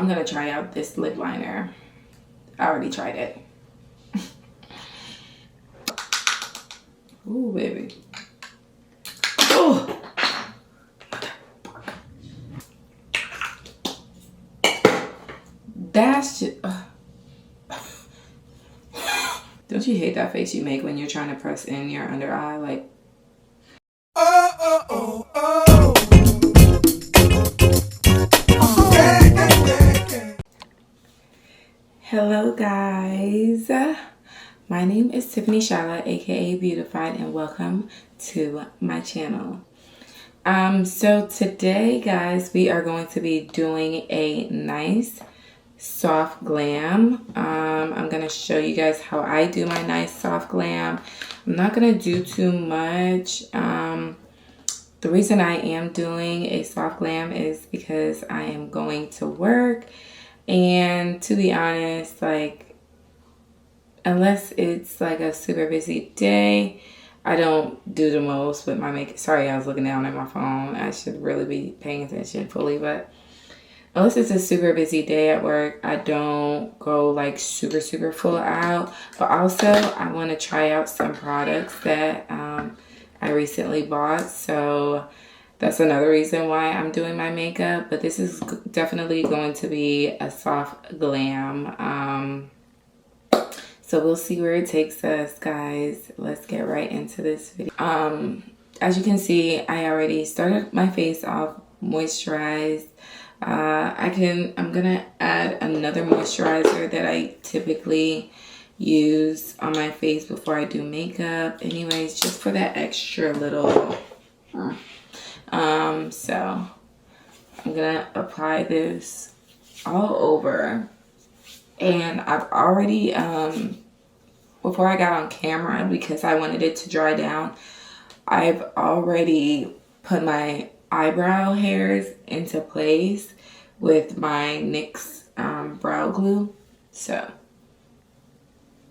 I'm gonna try out this lip liner. I already tried it. Ooh, baby. Oh! That's just... Don't you hate that face you make when you're trying to press in your under eye? Like... Hello guys, my name is Tiffany Shala, aka Beautiffied, and welcome to my channel. So today guys, we are going to be doing a nice soft glam. I'm gonna show you guys how I do my nice soft glam. I'm not gonna do too much. The reason I am doing a soft glam is because I am going to work. And to be honest, like, unless it's like a super busy day, I don't do the most with my makeup. Sorry, I was looking down at my phone. I should really be paying attention fully, but unless it's a super busy day at work, I don't go like super full out. But also, I want to try out some products that I recently bought. So that's another reason why I'm doing my makeup, but this is definitely going to be a soft glam. So we'll see where it takes us, guys. Let's get right into this video. As you can see, I already started my face off moisturized. I'm gonna add another moisturizer that I typically use on my face before I do makeup. Anyways, just for that extra little... So I'm gonna apply this all over, and I've already before I got on camera, because I wanted it to dry down, I've already put my eyebrow hairs into place with my NYX brow glue, so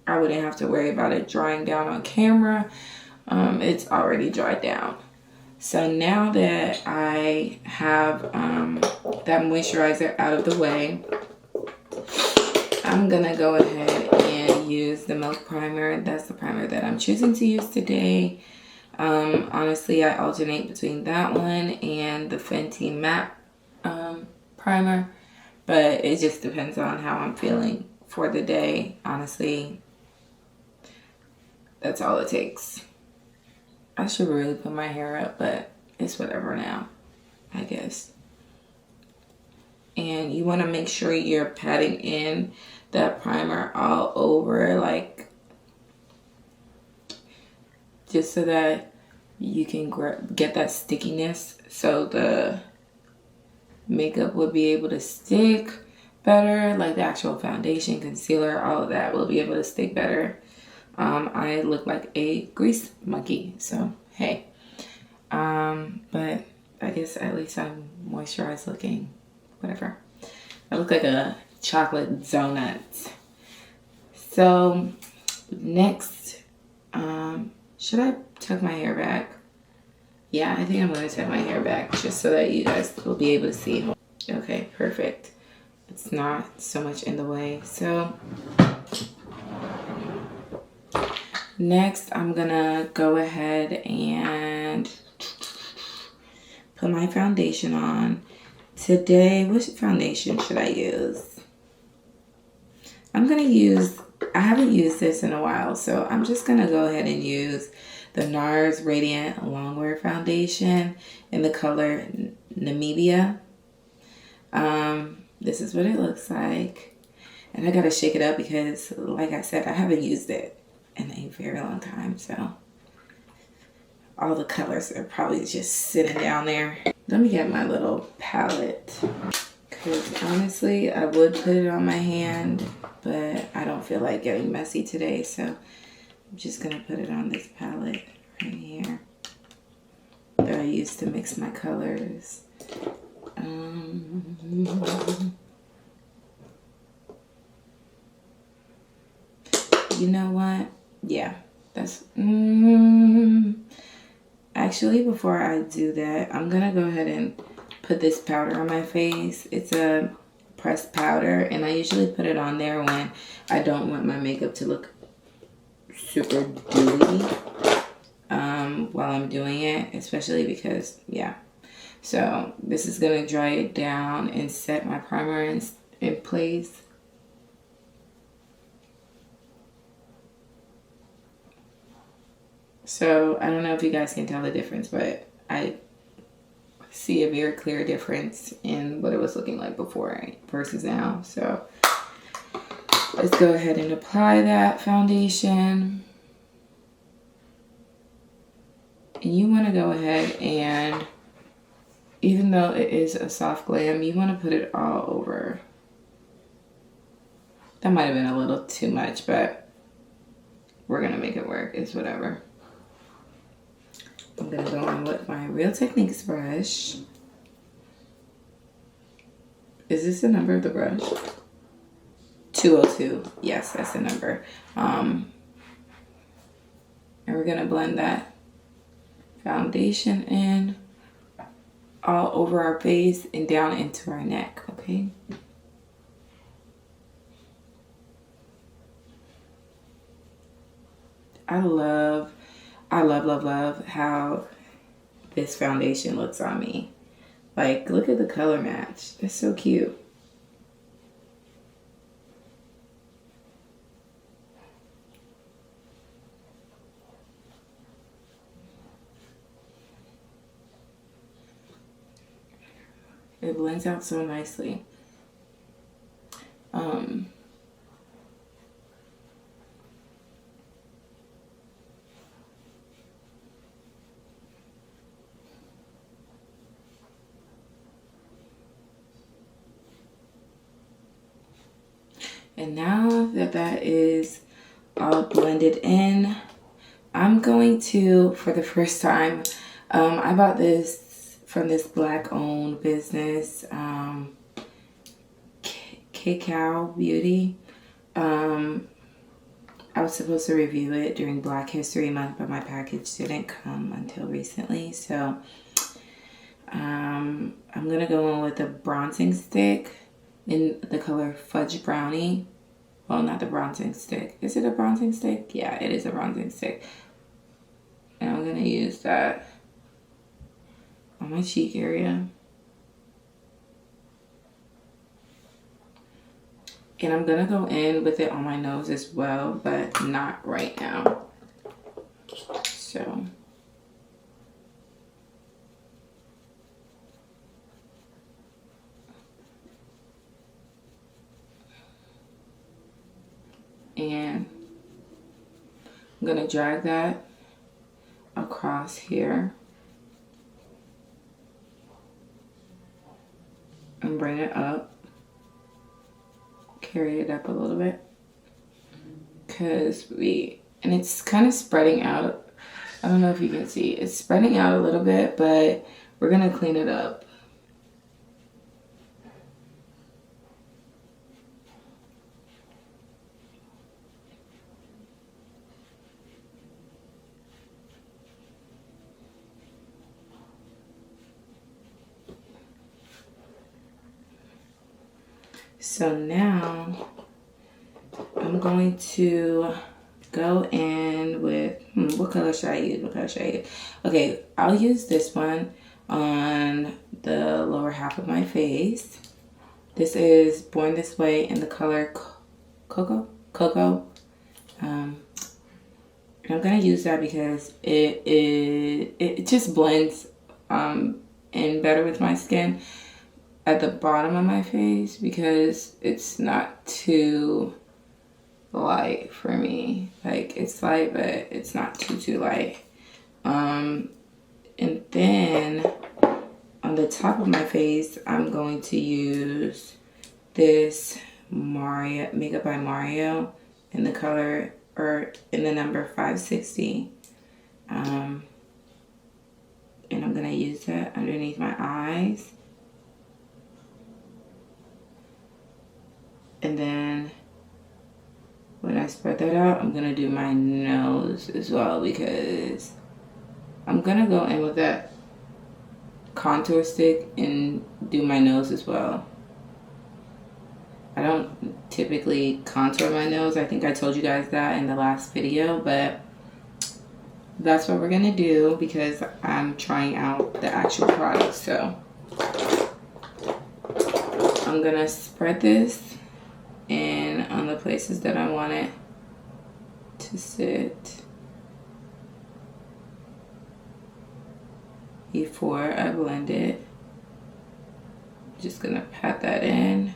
I wouldn't have to worry about it drying down on camera. It's already dried down. So now that I have that moisturizer out of the way, I'm gonna go ahead and use the Milk Primer. That's the primer that I'm choosing to use today. Honestly, I alternate between that one and the Fenty Matte primer, but it just depends on how I'm feeling for the day. Honestly, that's all it takes. I should really put my hair up, but it's whatever now, I guess. And you want to make sure you're patting in that primer all over, like, just so that you can get that stickiness, so the makeup will be able to stick better, like the actual foundation, concealer, all of that will be able to stick better. I look like a grease monkey, so hey. But I guess at least I'm moisturized looking, whatever. I look like a chocolate donut. So next, should I tuck my hair back? Yeah, I think I'm gonna tuck my hair back just so that you guys will be able to see. Okay, perfect. It's not so much in the way. So next, I'm gonna go ahead and put my foundation on. Today, which foundation should I use? I'm gonna use, I haven't used this in a while, so I'm just gonna go ahead and use the NARS Radiant Longwear Foundation in the color Namibia. This is what it looks like. And I gotta shake it up because, like I said, I haven't used it in a very long time, so all the colors are probably just sitting down there. Let me get my little palette, because honestly I would put it on my hand, but I don't feel like getting messy today, so I'm just gonna put it on this palette right here that I use to mix my colors. You know what? Yeah, that's actually, before I do that, I'm gonna go ahead and put this powder on my face. It's a pressed powder, and I usually put it on there when I don't want my makeup to look super dewy while I'm doing it, especially because, yeah. So this is going to dry it down and set my primer in place. So I don't know if you guys can tell the difference, but I see a very clear difference in what it was looking like before versus now. So let's go ahead and apply that foundation. And you want to go ahead and, even though it is a soft glam, you want to put it all over. That might have been a little too much, but we're going to make it work. It's whatever. I'm going to go on with my Real Techniques brush. Is this the number of the brush? 202. Yes, that's the number. And we're going to blend that foundation in all over our face and down into our neck, okay? I love how this foundation looks on me. Like, look at the color match. It's so cute. It blends out so nicely. And now that that is all blended in, I'm going to, for the first time, I bought this from this black owned business, Cacao Beauty. I was supposed to review it during Black History Month, but my package didn't come until recently. So I'm going to go on with the bronzing stick in the color Fudge Brownie. Well, not the bronzing stick. Is it a bronzing stick? Yeah, it is a bronzing stick. And I'm going to use that on my cheek area. And I'm going to go in with it on my nose as well, but not right now. So and I'm going to drag that across here and bring it up, carry it up a little bit, and it's kind of spreading out. I don't know if you can see, it's spreading out a little bit, but we're going to clean it up. So now I'm going to go in with, what color should I use? Okay, I'll use this one on the lower half of my face. This is Born This Way in the color Cocoa. And I'm gonna use that because it just blends in better with my skin at the bottom of my face, because it's not too light for me. Like, it's light, but it's not too light. And then on the top of my face, I'm going to use this Makeup by Mario in the color, or in the number 560. And I'm gonna use that underneath my eyes. And then when I spread that out, I'm gonna do my nose as well, because I'm gonna go in with that contour stick and do my nose as well. I don't typically contour my nose. I think I told you guys that in the last video, but that's what we're gonna do because I'm trying out the actual product. So I'm gonna spread this in on the places that I want it to sit before I blend it. Just gonna pat that in.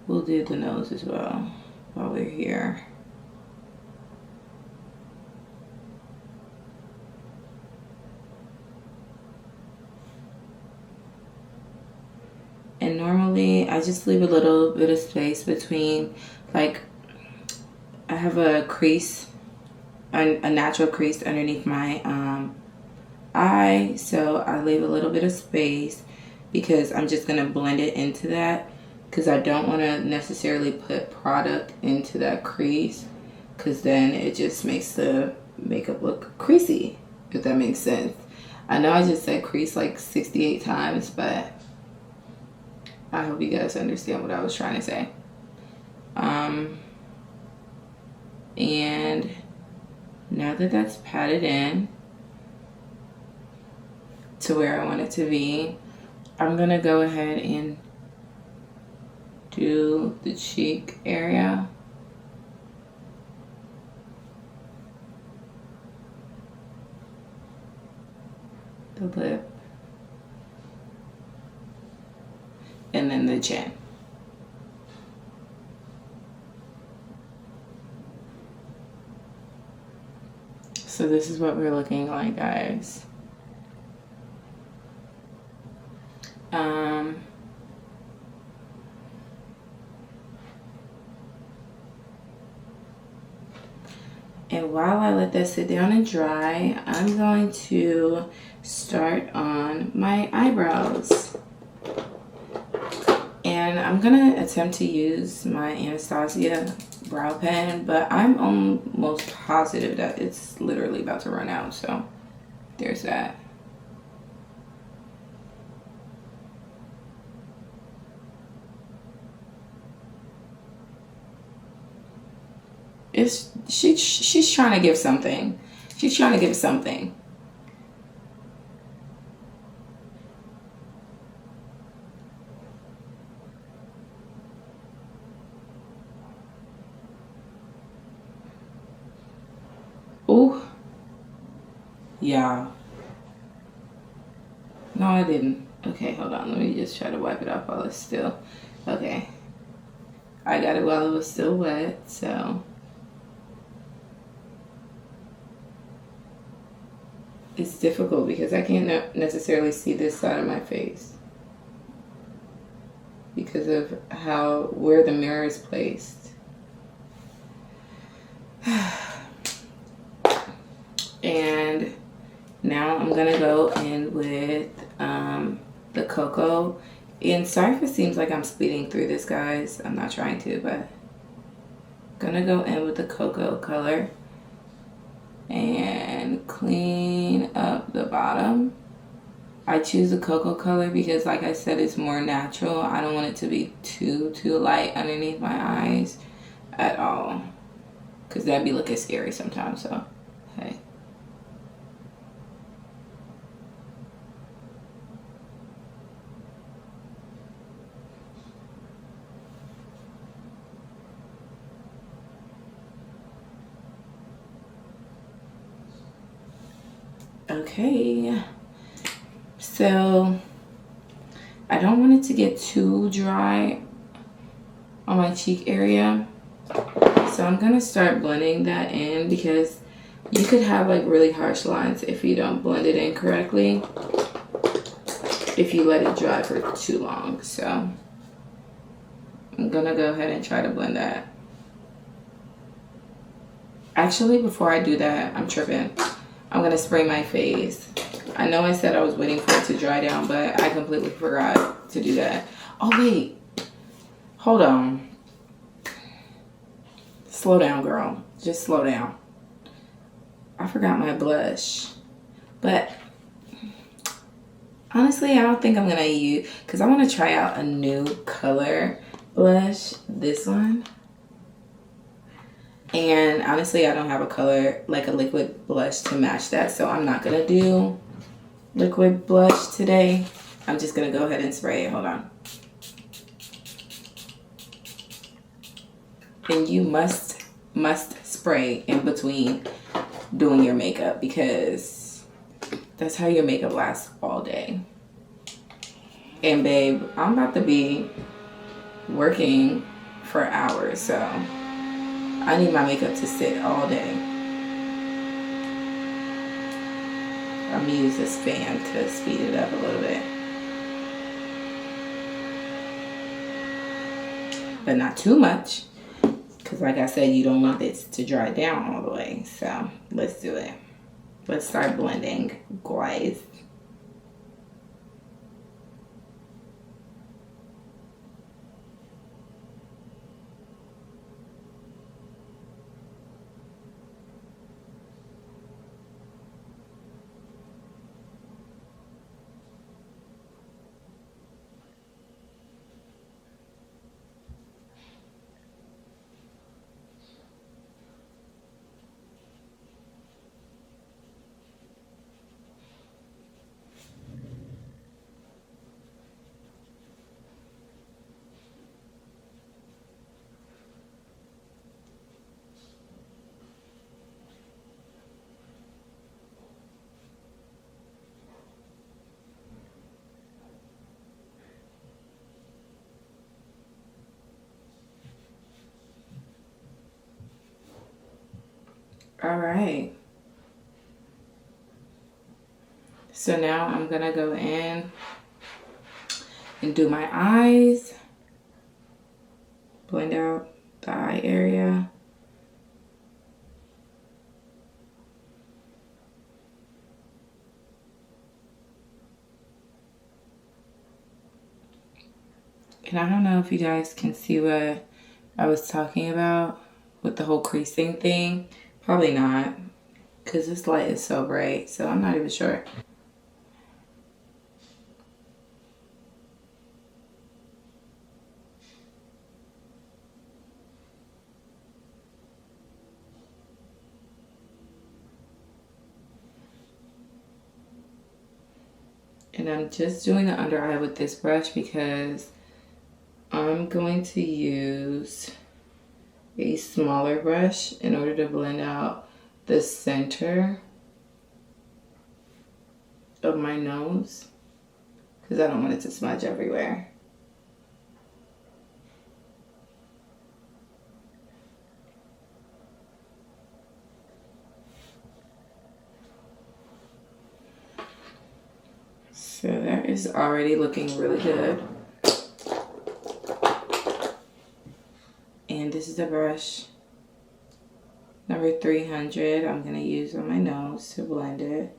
We'll do the nose as well while we're here. And normally I just leave a little bit of space between, like, I have a crease, a natural crease underneath my eye, so I leave a little bit of space because I'm just gonna blend it into that, because I don't want to necessarily put product into that crease, because then it just makes the makeup look creasy, if that makes sense. I know I just said crease like 68 times, but I hope you guys understand what I was trying to say. And now that that's patted in to where I want it to be, I'm gonna go ahead and do the cheek area. The lip. And then the chin. So this is what we're looking like, guys. And while I let that sit down and dry, I'm going to start on my eyebrows. And I'm gonna attempt to use my Anastasia brow pen, but I'm almost positive that it's literally about to run out, so there's that. She's trying to give something. She's trying to give something. Ooh. Yeah. No, I didn't. Okay, hold on. Let me just try to wipe it off while it's still. Okay. I got it while it was still wet, so. It's difficult because I can't necessarily see this side of my face because of where the mirror is placed. And now I'm gonna go in with the cocoa. And sorry if it seems like I'm speeding through this, guys. I'm not trying to, but I'm gonna go in with the cocoa color and clean up the bottom. I choose the cocoa color because, like I said, it's more natural. I don't want it to be too light underneath my eyes at all, because that'd be looking scary sometimes. So hey. Okay, so I don't want it to get too dry on my cheek area, so I'm gonna start blending that in, because you could have like really harsh lines if you don't blend it in correctly, if you let it dry for too long. So I'm gonna go ahead and try to blend that. Actually, before I do that, I'm tripping. I'm gonna spray my face. I know I said I was waiting for it to dry down, but I completely forgot to do that. Oh wait, hold on. Slow down, girl. Just slow down. I forgot my blush, but Honestly, I don't think I'm gonna use, because I want to try out a new color blush, this one. And honestly, I don't have a color, like a liquid blush to match that, so I'm not gonna do liquid blush today. I'm just gonna go ahead and spray it. Hold on. And you must spray in between doing your makeup, because that's how your makeup lasts all day. And babe, I'm about to be working for hours, so I need my makeup to sit all day. I'm gonna use this fan to speed it up a little bit, but not too much, because like I said, you don't want this to dry down all the way. So let's do it. Let's start blending, guys. All right. So now I'm gonna go in and do my eyes. Blend out the eye area. And I don't know if you guys can see what I was talking about with the whole creasing thing. Probably not, because this light is so bright, so I'm not even sure. And I'm just doing the under eye with this brush because I'm going to use a smaller brush in order to blend out the center of my nose, because I don't want it to smudge everywhere. So that is already looking really good. And this is the brush number 300 I'm going to use on my nose to blend it.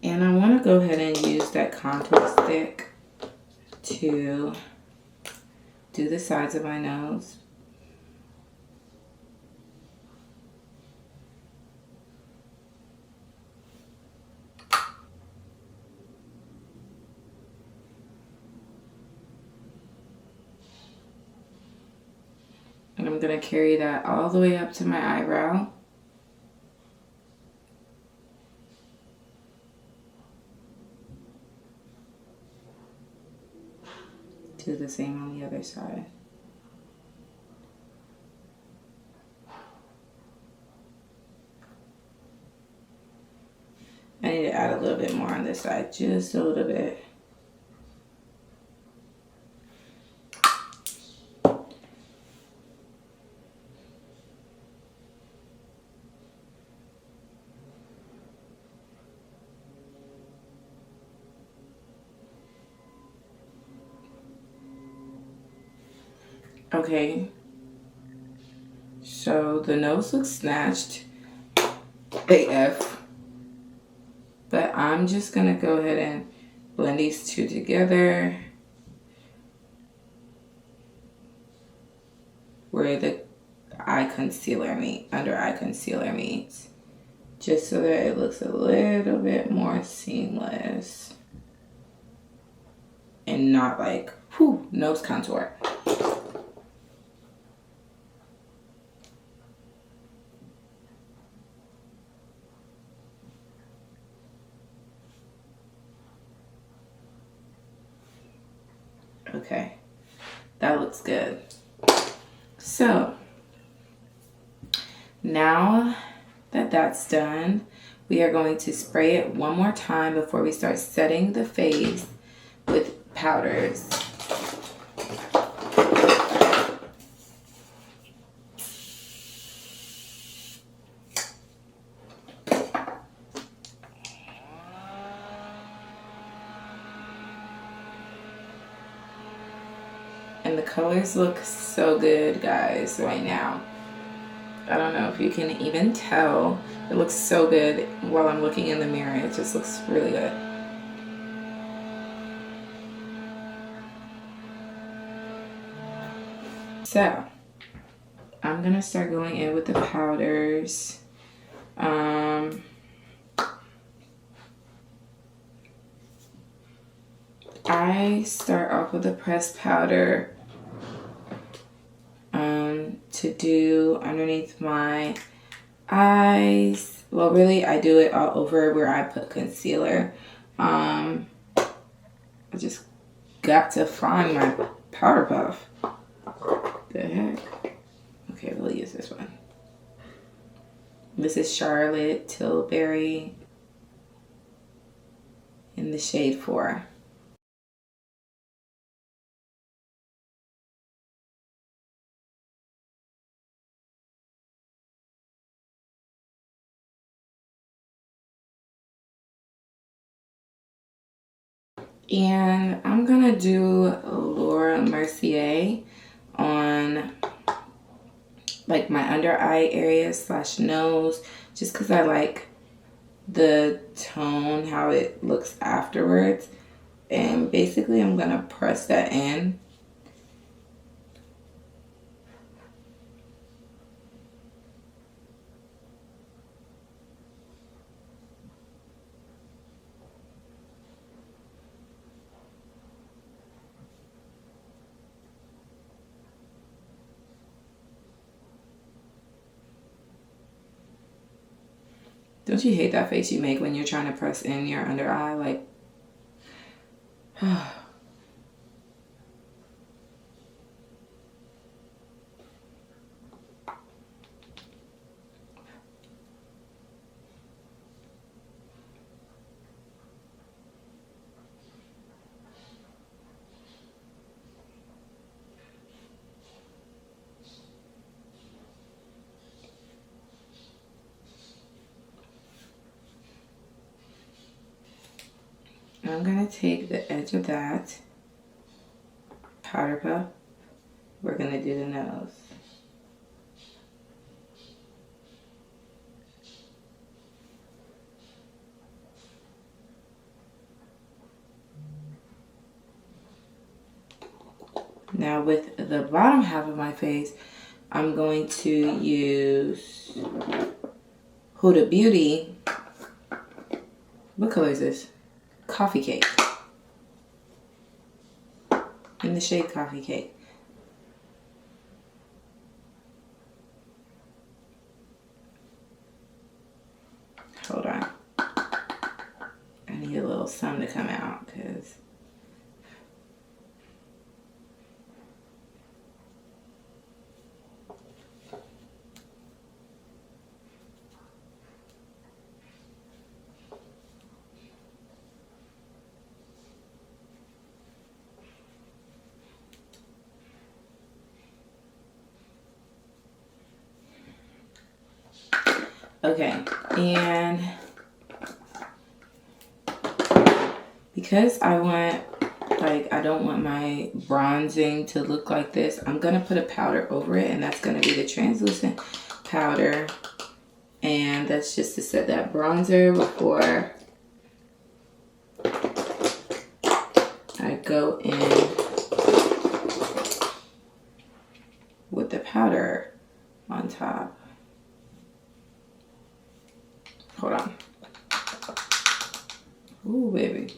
And I want to go ahead and use that contour stick to do the sides of my nose. And I'm going to carry that all the way up to my eyebrow. Do the same on the other side. I need to add a little bit more on this side, just a little bit. Okay, so the nose looks snatched AF, but I'm just gonna go ahead and blend these two together. where the eye concealer meet, under eye concealer meets, just so that it looks a little bit more seamless and not like, whew, nose contour. Okay, that looks good. So now that that's done, we are going to spray it one more time before we start setting the face with powders. And the colors look so good, guys, right now. I don't know if you can even tell. It looks so good while I'm looking in the mirror. It just looks really good. So, I'm gonna start going in with the powders. I start off with a pressed powder to do underneath my eyes. Well, really, I do it all over where I put concealer. I just got to find my powder puff. The heck? Okay, we'll use this one. This is Charlotte Tilbury in the shade 4. And I'm gonna do Laura Mercier on like my under eye area / nose, just because I like the tone, how it looks afterwards. And basically I'm gonna press that in. Don't you hate that face you make when you're trying to press in your under eye? Like, I'm gonna take the edge of that powder puff. We're gonna do the nose. Now with the bottom half of my face, I'm going to use Huda Beauty. What color is this? Coffee Cake. In the shade Coffee Cake. Hold on. I need a little sun to come out because okay, and because I want, like, I don't want my bronzing to look like this, I'm gonna put a powder over it, and that's gonna be the translucent powder, and that's just to set that bronzer before I go in with the powder. Hold on. Ooh, baby.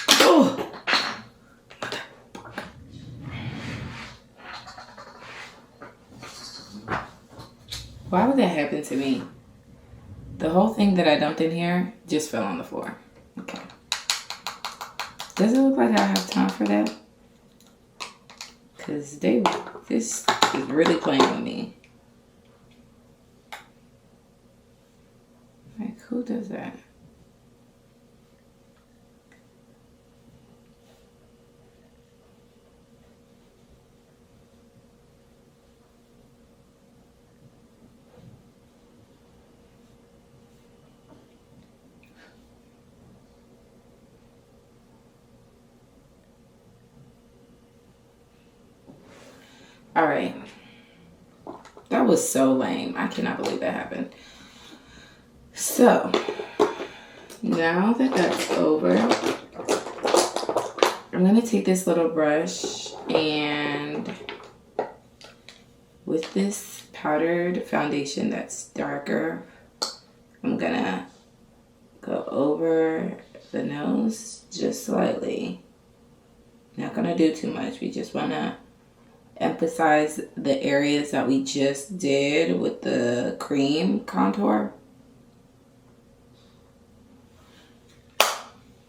Oh! Why would that happen to me? The whole thing that I dumped in here just fell on the floor. Okay. Does it look like I have time for that? Because this is really playing with me. Like, who does that? All right. That was so lame. I cannot believe that happened. So, now that that's over, I'm going to take this little brush and with this powdered foundation that's darker, I'm going to go over the nose just slightly. Not going to do too much. We just want to emphasize the areas that we just did with the cream contour.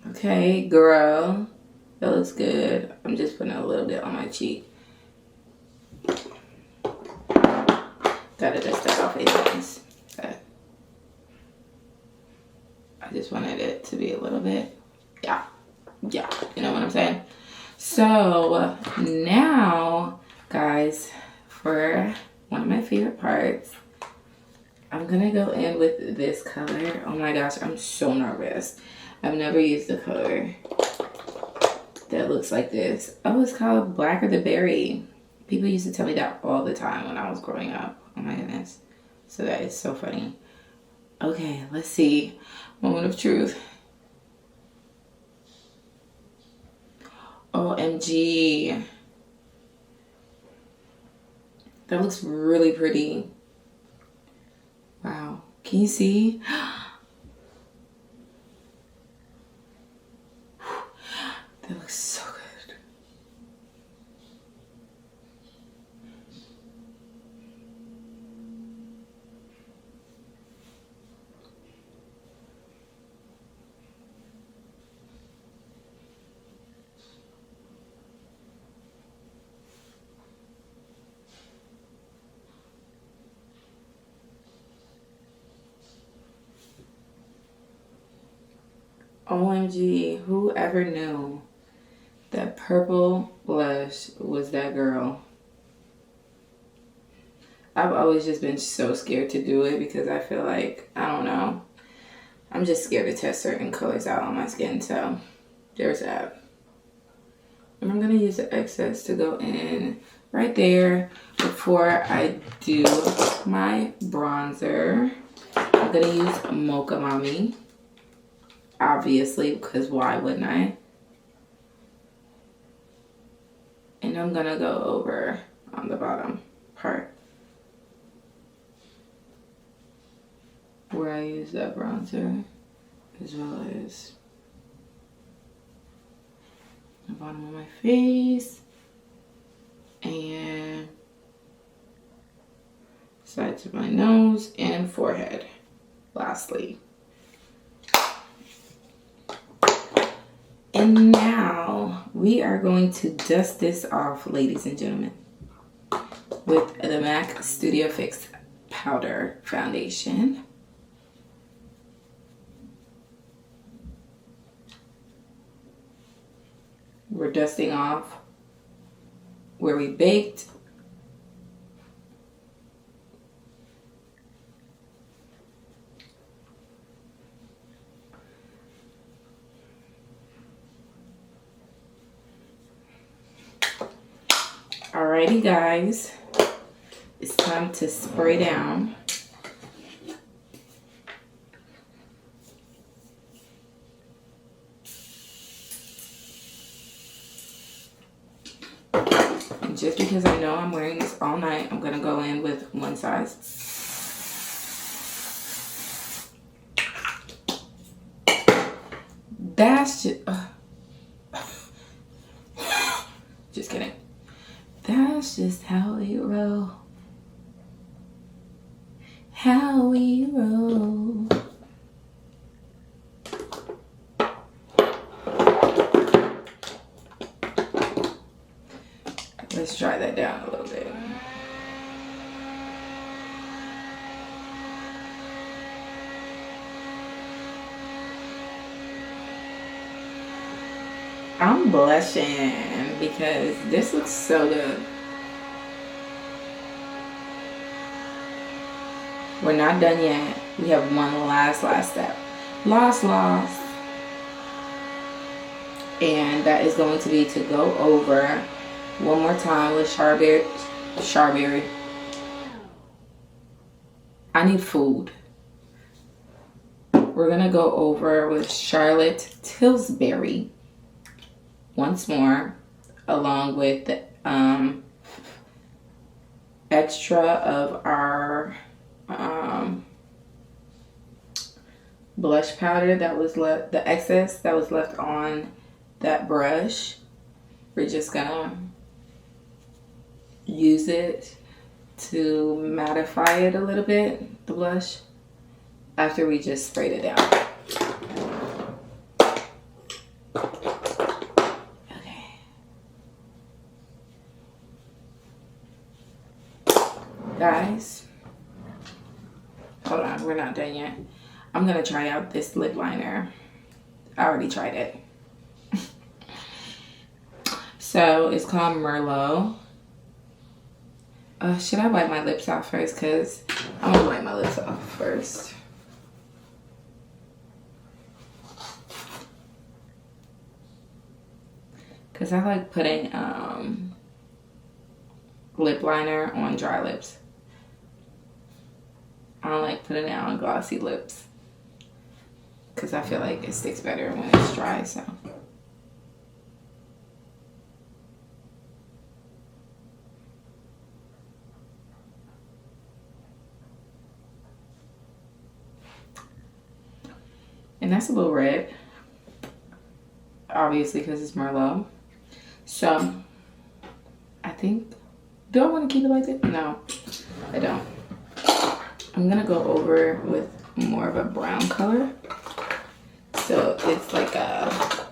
Okay, girl, that looks good. I'm just putting a little bit on my cheek. Gotta dust that off anyways. But I just wanted it to be a little bit, yeah, you know what I'm saying? So now, guys, for one of my favorite parts, I'm gonna go in with this color. Oh my gosh, I'm so nervous. I've never used a color that looks like this. Oh, it's called Black or the Berry. People used to tell me that all the time when I was growing up. Oh my goodness. So that is so funny. Okay, let's see. Moment of truth. OMG. That looks really pretty. Wow. Can you see? That looks so good. OMG, whoever knew that purple blush was that girl? I've always just been so scared to do it because I feel like, I don't know, I'm just scared to test certain colors out on my skin, so there's that. And I'm going to use the excess to go in right there before I do my bronzer. I'm going to use Mocha Mommy, obviously, because why wouldn't I? And I'm going to go over on the bottom part where I use that bronzer, as well as the bottom of my face and sides of my nose and forehead, lastly. And now we are going to dust this off, ladies and gentlemen, with the MAC Studio Fix Powder Foundation. We're dusting off where we baked. Alrighty, guys, it's time to spray down. And just because I know I'm wearing this all night, I'm gonna go in with one size. That's just kidding. That's just how we roll. How we roll. Let's try that down a little bit. I'm blushing because this looks so good. We're not done yet. We have one last step. Lost. And that is going to be to go over one more time with Charberry. I need food. We're going to go over with Charlotte Tilbury once more, along with the extra of our blush powder that was left, the excess that was left on that brush. We're just gonna use it to mattify it a little bit, the blush, after we just sprayed it down. Guys, hold on, we're not done yet. I'm gonna try out this lip liner. I already tried it. So it's called Merlot. Should I wipe my lips off first? Because I'm gonna wipe my lips off first. Because I like putting lip liner on dry lips. I don't like putting it on glossy lips because I feel like it sticks better when it's dry. So and that's a little red, obviously, because it's Merlot. So I think, do I want to keep it like this? No, I don't. I'm gonna go over with more of a brown color. So it's like a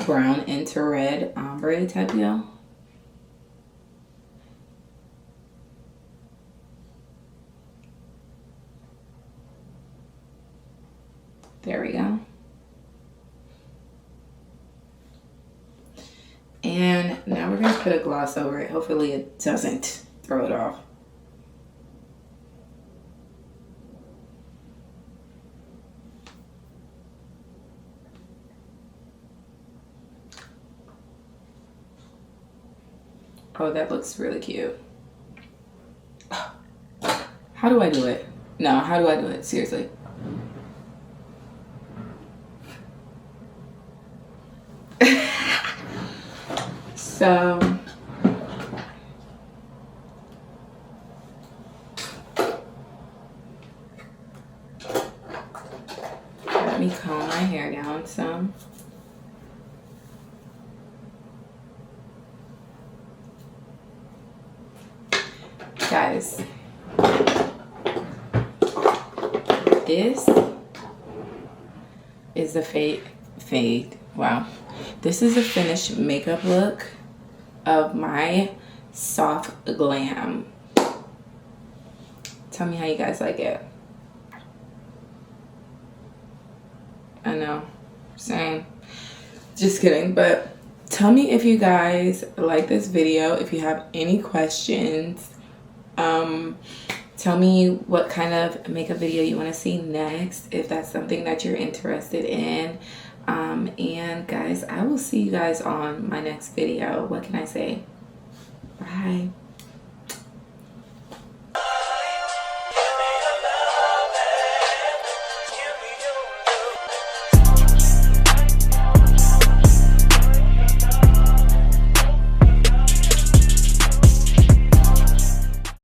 brown into red ombre type deal. There we go. And now we're gonna put a gloss over it. Hopefully it doesn't throw it off. Oh, that looks really cute. How do I do it? No, how do I do it? Seriously. So let me comb my hair down some. Guys, this is the fade. Wow. This is a finished makeup look of my soft glam. Tell me how you guys like it. I know, same. Just kidding, but tell me if you guys like this video. If you have any questions, tell me what kind of makeup video you want to see next, if that's something that you're interested in. And guys, I will see you guys on my next video. What can I say? Bye.